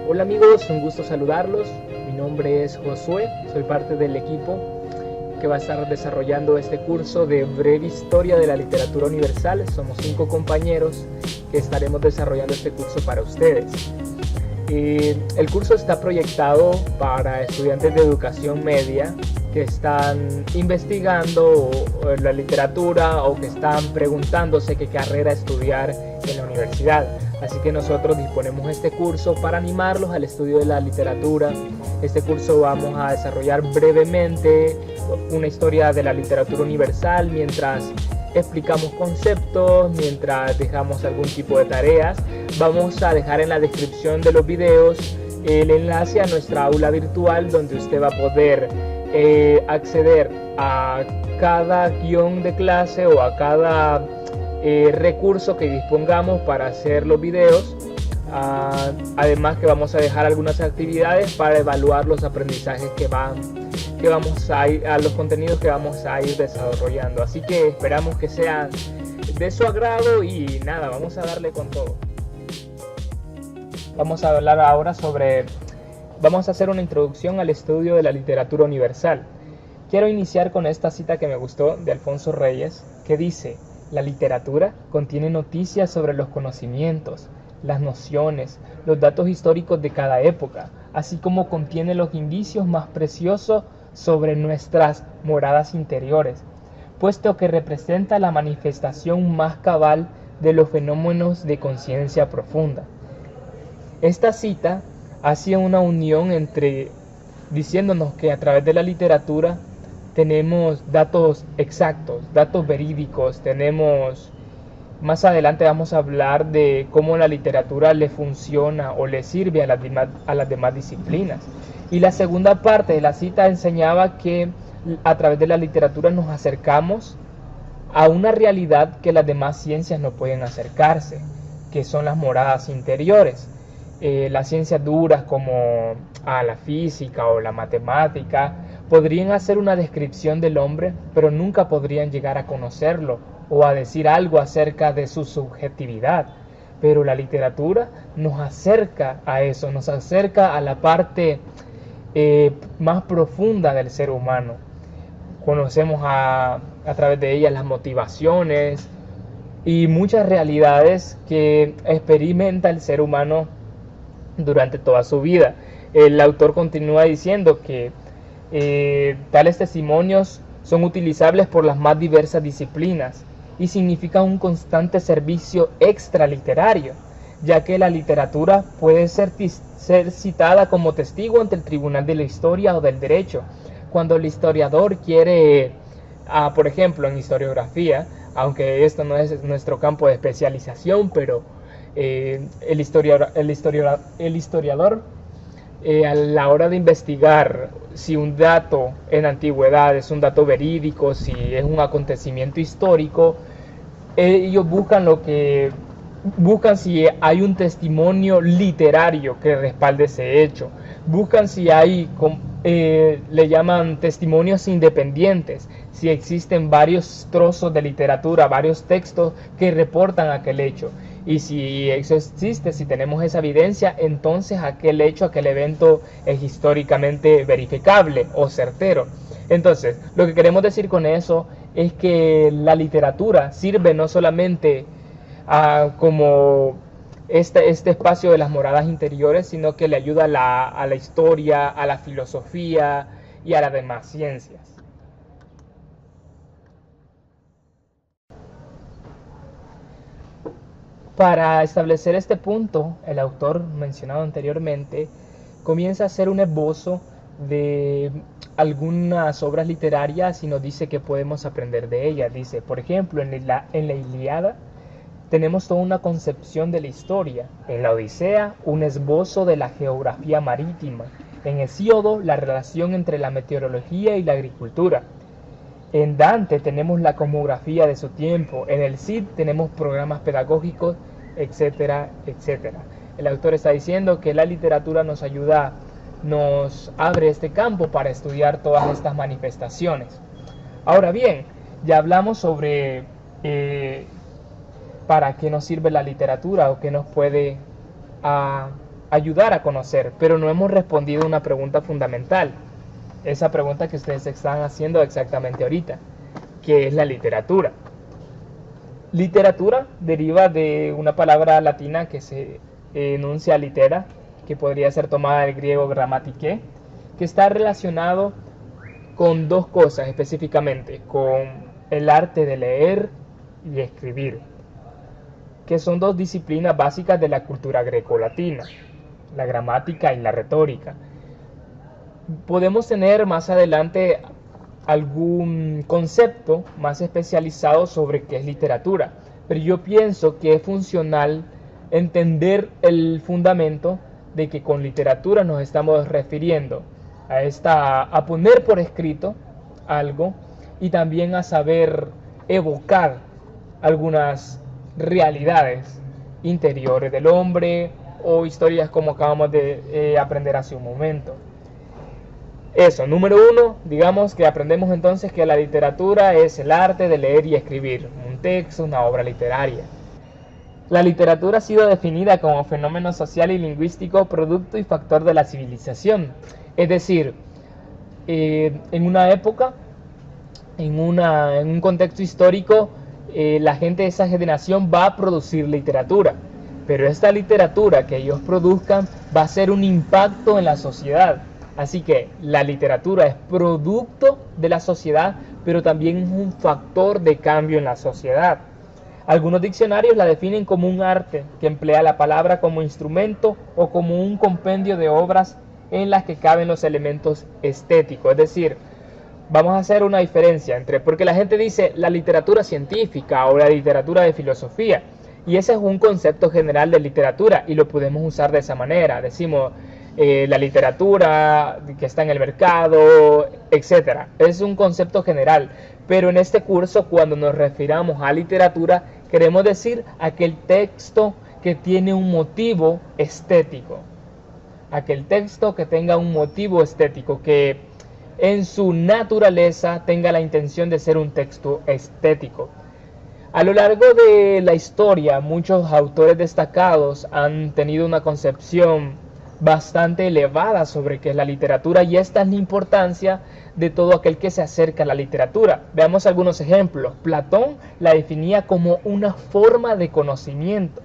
Hola amigos, un gusto saludarlos. Mi nombre es Josué, soy parte del equipo que va a estar desarrollando este curso de breve historia de la literatura universal. Somos 5 compañeros que estaremos desarrollando este curso para ustedes. El curso está proyectado para estudiantes de educación media que están investigando la literatura o que están preguntándose qué carrera estudiar en la universidad. Así que nosotros disponemos este curso para animarlos al estudio de la literatura. Este curso vamos a desarrollar brevemente una historia de la literatura universal mientras explicamos conceptos, mientras dejamos algún tipo de tareas. Vamos a dejar en la descripción de los videos el enlace a nuestra aula virtual donde usted va a poder acceder a cada guión de clase o a cada recurso que dispongamos para hacer los videos. Además que vamos a dejar algunas actividades para evaluar los aprendizajes que vamos a ir, a los contenidos que vamos a ir desarrollando. Así que esperamos que sean de su agrado y nada, vamos a darle con todo. Vamos a hablar ahora vamos a hacer una introducción al estudio de la literatura universal. Quiero iniciar con esta cita que me gustó de Alfonso Reyes, que dice: la literatura contiene noticias sobre los conocimientos, las nociones, los datos históricos de cada época, así como contiene los indicios más preciosos sobre nuestras moradas interiores, puesto que representa la manifestación más cabal de los fenómenos de conciencia profunda. Esta cita hacía una unión diciéndonos que a través de la literatura tenemos datos exactos, datos verídicos, más adelante vamos a hablar de cómo la literatura le funciona o le sirve a las demás disciplinas. Y la segunda parte de la cita enseñaba que a través de la literatura nos acercamos a una realidad que las demás ciencias no pueden acercarse, que son las moradas interiores. Las ciencias duras como la física o la matemática podrían hacer una descripción del hombre, pero nunca podrían llegar a conocerlo o a decir algo acerca de su subjetividad. Pero la literatura nos acerca a eso, nos acerca a la parte más profunda del ser humano. Conocemos a través de ella las motivaciones y muchas realidades que experimenta el ser humano durante toda su vida. El autor continúa diciendo que tales testimonios son utilizables por las más diversas disciplinas y significan un constante servicio extraliterario, ya que la literatura puede ser citada como testigo ante el tribunal de la historia o del derecho. Cuando el historiador quiere, por ejemplo, en historiografía, aunque esto no es nuestro campo de especialización, pero el historiador a la hora de investigar si un dato en antigüedad es un dato verídico, si es un acontecimiento histórico, ellos buscan si hay un testimonio literario que respalde ese hecho, buscan si hay, le llaman testimonios independientes, si existen varios trozos de literatura, varios textos que reportan aquel hecho. Y si eso existe, si tenemos esa evidencia, entonces aquel hecho, aquel evento es históricamente verificable o certero. Entonces, lo que queremos decir con eso es que la literatura sirve no solamente como este espacio de las moradas interiores, sino que le ayuda a la historia, a la filosofía y a las demás ciencias. Para establecer este punto, el autor mencionado anteriormente comienza a hacer un esbozo de algunas obras literarias y nos dice que podemos aprender de ellas. Dice, por ejemplo, en la Ilíada tenemos toda una concepción de la historia. En la Odisea, un esbozo de la geografía marítima. En Hesíodo, la relación entre la meteorología y la agricultura. En Dante tenemos la cosmografía de su tiempo, en el Cid tenemos programas pedagógicos, etcétera, etcétera. El autor está diciendo que la literatura nos ayuda, nos abre este campo para estudiar todas estas manifestaciones. Ahora bien, ya hablamos sobre para qué nos sirve la literatura o qué nos puede a ayudar a conocer, pero no hemos respondido a una pregunta fundamental. Esa pregunta que ustedes están haciendo exactamente ahorita, ¿qué es la literatura? Literatura deriva de una palabra latina que se enuncia litera, que podría ser tomada del griego grammatike, que está relacionado con dos cosas específicamente, con el arte de leer y escribir, que son dos disciplinas básicas de la cultura grecolatina, la gramática y la retórica. Podemos tener más adelante algún concepto más especializado sobre qué es literatura, pero yo pienso que es funcional entender el fundamento de que con literatura nos estamos refiriendo a poner por escrito algo y también a saber evocar algunas realidades interiores del hombre o historias como acabamos de aprender hace un momento. Eso, número uno, digamos que aprendemos entonces que la literatura es el arte de leer y escribir, un texto, una obra literaria. La literatura ha sido definida como fenómeno social y lingüístico, producto y factor de la civilización. Es decir, en una época, en un contexto histórico, la gente de esa generación va a producir literatura, pero esta literatura que ellos produzcan va a ser un impacto en la sociedad. Así que la literatura es producto de la sociedad, pero también es un factor de cambio en la sociedad. Algunos diccionarios la definen como un arte que emplea la palabra como instrumento o como un compendio de obras en las que caben los elementos estéticos. Es decir, vamos a hacer una diferencia porque la gente dice la literatura científica o la literatura de filosofía, y ese es un concepto general de literatura y lo podemos usar de esa manera. Decimos la literatura que está en el mercado, etcétera. Es un concepto general, pero en este curso, cuando nos refiramos a literatura, queremos decir aquel texto que tiene un motivo estético, aquel texto que tenga un motivo estético, que en su naturaleza tenga la intención de ser un texto estético. A lo largo de la historia, muchos autores destacados han tenido una concepción bastante elevada sobre qué es la literatura, y esta es la importancia de todo aquel que se acerca a la literatura. Veamos algunos ejemplos. Platón la definía como una forma de conocimiento.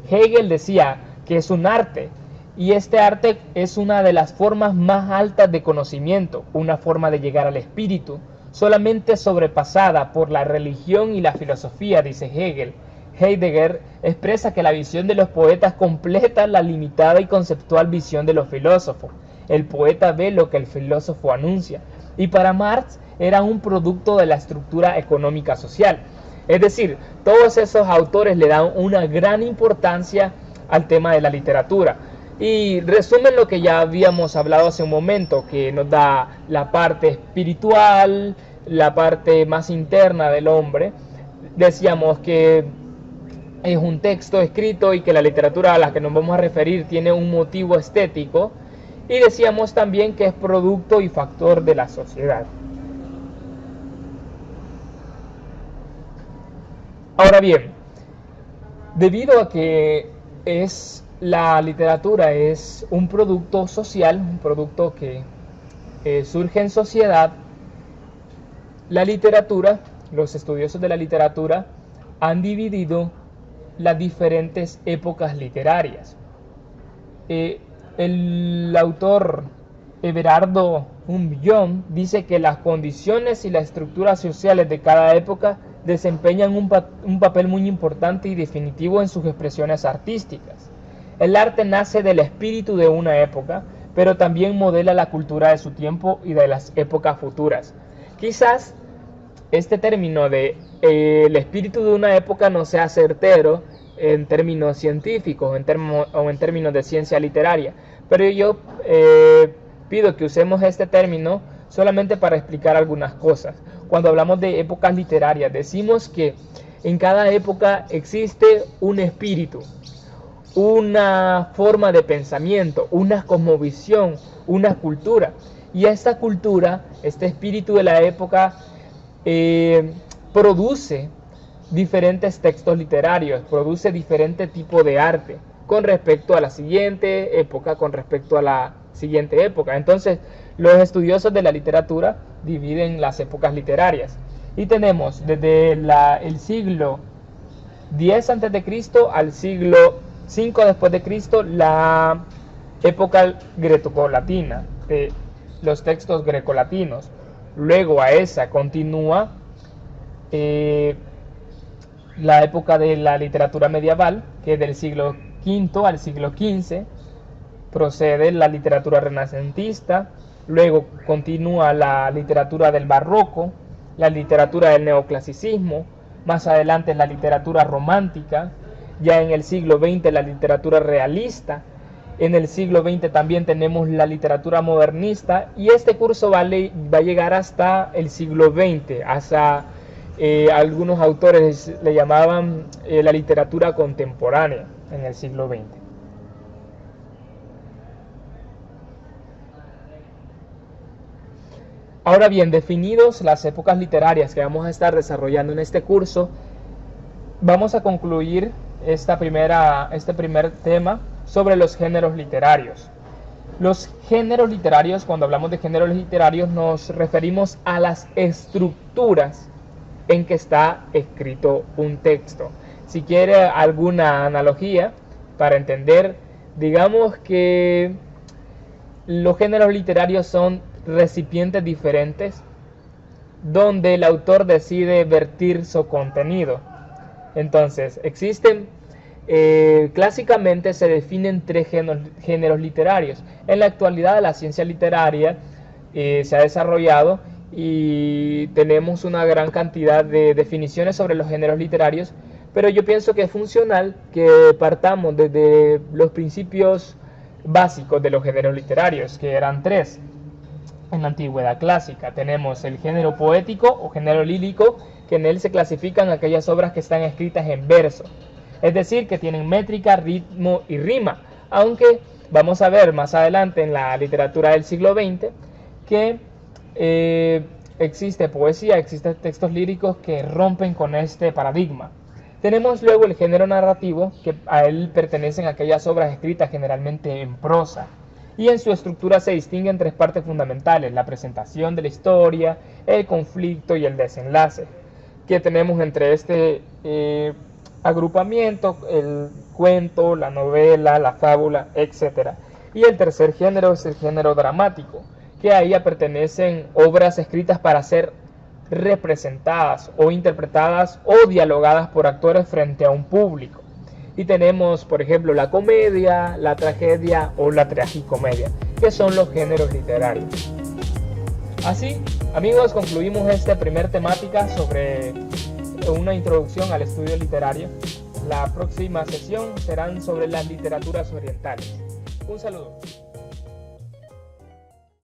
Hegel decía que es un arte, y este arte es una de las formas más altas de conocimiento, una forma de llegar al espíritu, solamente sobrepasada por la religión y la filosofía, dice Hegel. Heidegger expresa que la visión de los poetas completa la limitada y conceptual visión de los filósofos. El poeta ve lo que el filósofo anuncia. Y para Marx era un producto de la estructura económica social. Es decir, todos esos autores le dan una gran importancia al tema de la literatura. Y resumen lo que ya habíamos hablado hace un momento, que nos da la parte espiritual, la parte más interna del hombre. Decíamos que es un texto escrito y que la literatura a la que nos vamos a referir tiene un motivo estético, y decíamos también que es producto y factor de la sociedad. Ahora bien, debido a que la literatura es un producto social, un producto que surge en sociedad, la literatura, los estudiosos de la literatura han dividido las diferentes épocas literarias. El autor Everardo Unbillón dice que las condiciones y las estructuras sociales de cada época desempeñan un papel muy importante y definitivo en sus expresiones artísticas. El arte nace del espíritu de una época, pero también modela la cultura de su tiempo y de las épocas futuras. Quizás este término de el espíritu de una época no sea certero en términos científicos o en términos de ciencia literaria, pero yo pido que usemos este término solamente para explicar algunas cosas. Cuando hablamos de épocas literarias, decimos que en cada época existe un espíritu, una forma de pensamiento, una cosmovisión, una cultura, y esta cultura, este espíritu de la época produce diferentes textos literarios, produce diferente tipo de arte, con respecto a la siguiente época, con respecto a la siguiente época. Entonces, los estudiosos de la literatura dividen las épocas literarias. Y tenemos desde el siglo X a.C. al siglo V después de Cristo la época grecolatina, de los textos grecolatinos. Luego a esa continúa la época de la literatura medieval, que del siglo V al siglo XV procede la literatura renacentista. Luego continúa la literatura del barroco, la literatura del neoclasicismo, más adelante la literatura romántica, ya en el siglo XX la literatura realista, en el siglo XX también tenemos la literatura modernista, y este curso va a llegar hasta el siglo XX, hasta algunos autores le llamaban la literatura contemporánea en el siglo XX. Ahora bien, definidos las épocas literarias que vamos a estar desarrollando en este curso, vamos a concluir este primer tema sobre los géneros literarios. Los géneros literarios, cuando hablamos de géneros literarios, nos referimos a las estructuras en que está escrito un texto. Si quiere alguna analogía para entender, digamos que los géneros literarios son recipientes diferentes donde el autor decide vertir su contenido. Entonces, existen, clásicamente se definen tres géneros literarios. En la actualidad la ciencia literaria se ha desarrollado y tenemos una gran cantidad de definiciones sobre los géneros literarios, pero yo pienso que es funcional que partamos desde los principios básicos de los géneros literarios, que eran tres. En la antigüedad clásica tenemos el género poético o género lírico, que en él se clasifican aquellas obras que están escritas en verso, es decir, que tienen métrica, ritmo y rima, aunque vamos a ver más adelante en la literatura del siglo XX que existe poesía, existen textos líricos que rompen con este paradigma. Tenemos luego el género narrativo, que a él pertenecen aquellas obras escritas generalmente en prosa, y en su estructura se distinguen tres partes fundamentales: la presentación de la historia, el conflicto y el desenlace, que tenemos entre este agrupamiento el cuento, la novela, la fábula, etc. Y el tercer género es el género dramático, que a ella pertenecen obras escritas para ser representadas o interpretadas o dialogadas por actores frente a un público. Y tenemos, por ejemplo, la comedia, la tragedia o la tragicomedia, que son los géneros literarios. Así, amigos, concluimos esta primer temática sobre una introducción al estudio literario. La próxima sesión serán sobre las literaturas orientales. Un saludo.